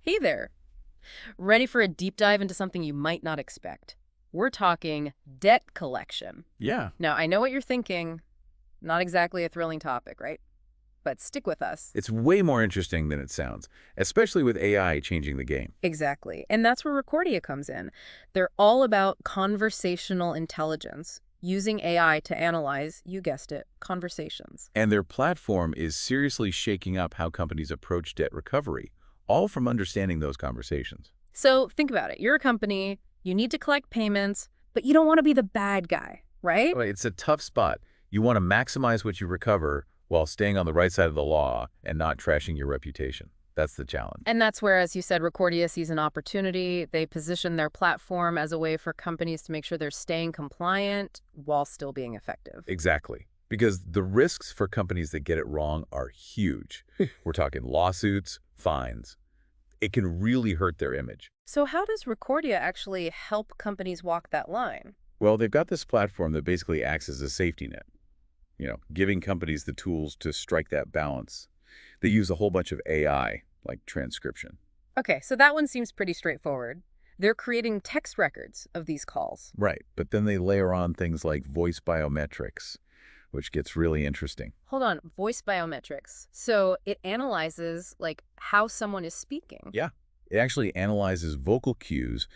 Hey there. Ready for a deep dive into something you might not expect? We're talking debt collection. Yeah, Now, I know what you're thinking. Not exactly a thrilling topic, right? But stick with us. it's way more interesting than it sounds, especially with AI changing the game. Exactly. And that's where Recordia comes in. They're all about conversational intelligence, using AI to analyze, you guessed it, conversations. And their platform is seriously shaking up how companies approach debt recovery, all from understanding those conversations. So think about it. You're a company, you need to collect payments, but you don't want to be the bad guy, right? Right, it's a tough spot. You want to maximize what you recover while staying on the right side of the law and not trashing your reputation. That's the challenge. And that's where, as you said, Recordia sees an opportunity. They position their platform as a way for companies to make sure they're staying compliant while still being effective. Exactly. Because the risks for companies that get it wrong are huge. We're talking lawsuits, fines. It can really hurt their image. So how does Recordia actually help companies walk that line? Well, they've got this platform that basically acts as a safety net, giving companies the tools to strike that balance. They use a whole bunch of AI, like transcription. Okay, so that one seems pretty straightforward. They're creating text records of these calls. Right, but then they layer on things like voice biometrics, which gets really interesting. Hold on, voice biometrics. So it analyzes, like, how someone is speaking. Yeah, it actually analyzes vocal cues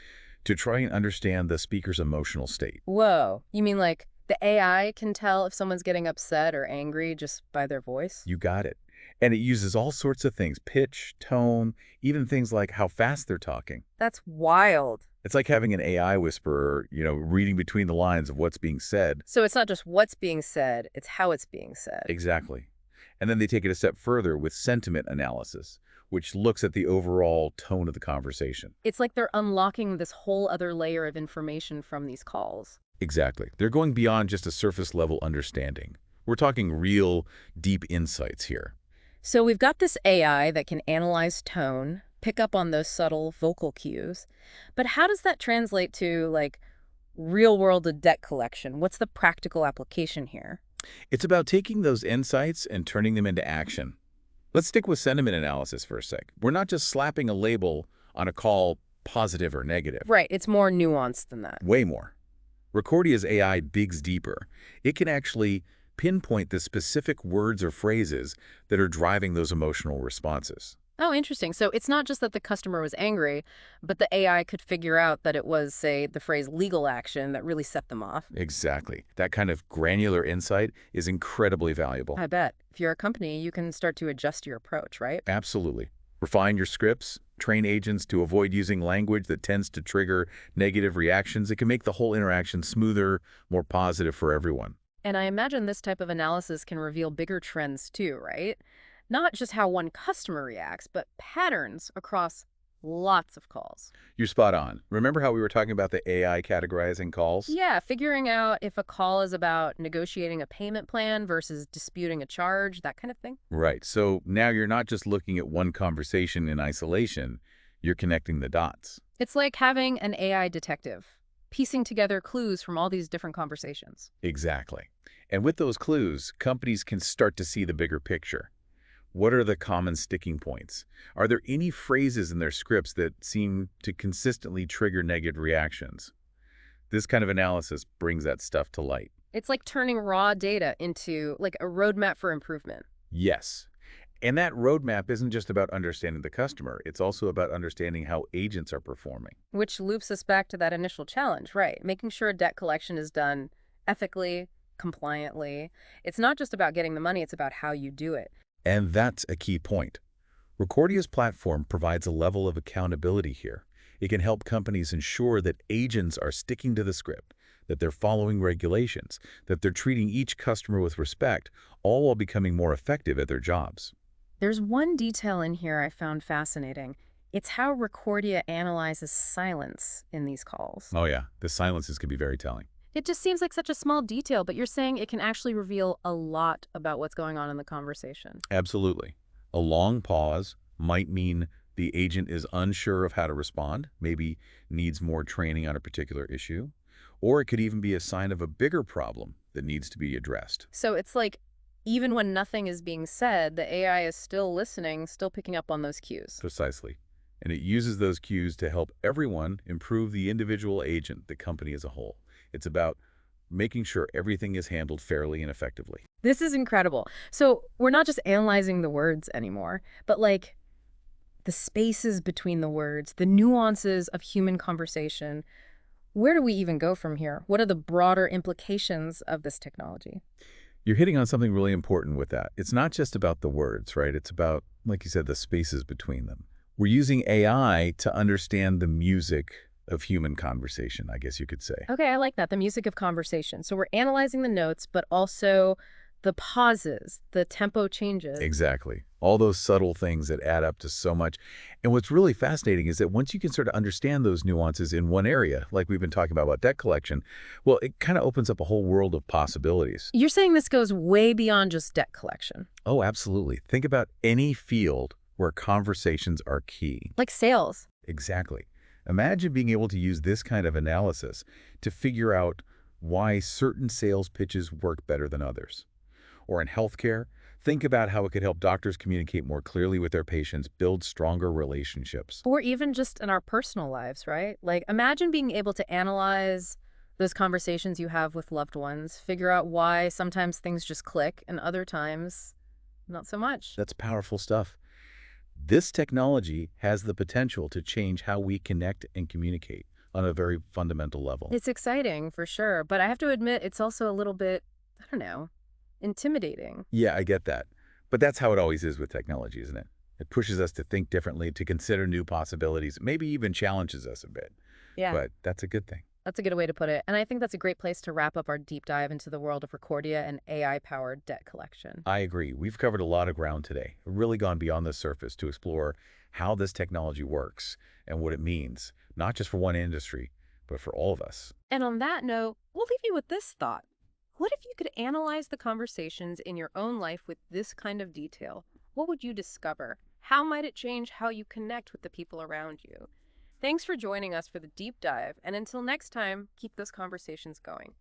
to try and understand the speaker's emotional state. Whoa, you mean like the AI can tell if someone's getting upset or angry just by their voice? You got it. And it uses all sorts of things, pitch, tone, even things like how fast they're talking. That's wild. It's like having an AI whisperer, reading between the lines of what's being said. So it's not just what's being said, it's how it's being said. Exactly. And then they take it a step further with sentiment analysis, which looks at the overall tone of the conversation. It's like they're unlocking this whole other layer of information from these calls. Exactly. They're going beyond just a surface level understanding. We're talking real, deep insights here. So we've got this AI that can analyze tone, pick up on those subtle vocal cues. But how does that translate to, like, real-world debt collection? What's the practical application here? It's about taking those insights and turning them into action. Let's stick with sentiment analysis for a sec. We're not just slapping a label on a call, positive or negative. Right, it's more nuanced than that. Way more. Recordia's AI digs deeper. It can actually pinpoint the specific words or phrases that are driving those emotional responses. Oh, interesting. So it's not just that the customer was angry, but the AI could figure out that it was, say, the phrase legal action that really set them off. Exactly. That kind of granular insight is incredibly valuable. I bet. If you're a company, you can start to adjust your approach, right? Absolutely. Refine your scripts, train agents to avoid using language that tends to trigger negative reactions. It can make the whole interaction smoother, more positive for everyone. And I imagine this type of analysis can reveal bigger trends too, right? Not just how one customer reacts, but patterns across lots of calls. You're spot on. Remember how we were talking about the AI categorizing calls? Yeah, figuring out if a call is about negotiating a payment plan versus disputing a charge, that kind of thing. Right. So now you're not just looking at one conversation in isolation, you're connecting the dots. It's like having an AI detective, piecing together clues from all these different conversations. Exactly. And with those clues, companies can start to see the bigger picture. What are the common sticking points? Are there any phrases in their scripts that seem to consistently trigger negative reactions? This kind of analysis brings that stuff to light. It's like turning raw data into like a roadmap for improvement. Yes. And that roadmap isn't just about understanding the customer. It's also about understanding how agents are performing. Which loops us back to that initial challenge, right? Making sure debt collection is done ethically, compliantly. It's not just about getting the money, it's about how you do it. And that's a key point. Recordia's platform provides a level of accountability here. It can help companies ensure that agents are sticking to the script, that they're following regulations, that they're treating each customer with respect, all while becoming more effective at their jobs. There's one detail in here I found fascinating. It's how Recordia analyzes silence in these calls. Oh yeah, the silences can be very telling. It just seems like such a small detail, but you're saying it can actually reveal a lot about what's going on in the conversation. Absolutely. A long pause might mean the agent is unsure of how to respond, maybe needs more training on a particular issue, or it could even be a sign of a bigger problem that needs to be addressed. So it's like even when nothing is being said, the AI is still listening, still picking up on those cues. Precisely. And it uses those cues to help everyone improve the individual agent, the company as a whole. It's about making sure everything is handled fairly and effectively. This is incredible. So we're not just analyzing the words anymore, but like the spaces between the words, the nuances of human conversation. Where do we even go from here? What are the broader implications of this technology? You're hitting on something really important with that. It's not just about the words, right? It's about, like you said, the spaces between them. We're using AI to understand the music of human conversation, I guess you could say. Okay, I like that. The music of conversation. So we're analyzing the notes, but also the pauses, the tempo changes. Exactly. All those subtle things that add up to so much. And what's really fascinating is that once you can sort of understand those nuances in one area, like we've been talking about debt collection, well, it kind of opens up a whole world of possibilities. You're saying this goes way beyond just debt collection, Oh, absolutely. Think about any field where conversations are key. like sales. Exactly. Imagine being able to use this kind of analysis to figure out why certain sales pitches work better than others. Or in healthcare, think about how it could help doctors communicate more clearly with their patients, build stronger relationships. Or even just in our personal lives, right? Like, imagine being able to analyze those conversations you have with loved ones, figure out why sometimes things just click and other times not so much. That's powerful stuff. This technology has the potential to change how we connect and communicate on a very fundamental level. It's exciting for sure, but I have to admit it's also a little bit, I don't know, intimidating. Yeah, I get that. But that's how it always is with technology, isn't it? It pushes us to think differently, to consider new possibilities, maybe even challenges us a bit. Yeah. But that's a good thing. That's a good way to put it. And I think that's a great place to wrap up our deep dive into the world of Recordia and AI-powered debt collection. I agree. We've covered a lot of ground today, really gone beyond the surface to explore how this technology works and what it means, not just for one industry, but for all of us. And on that note, we'll leave you with this thought. What if you could analyze the conversations in your own life with this kind of detail? What would you discover? How might it change how you connect with the people around you? Thanks for joining us for the deep dive, and until next time, keep those conversations going.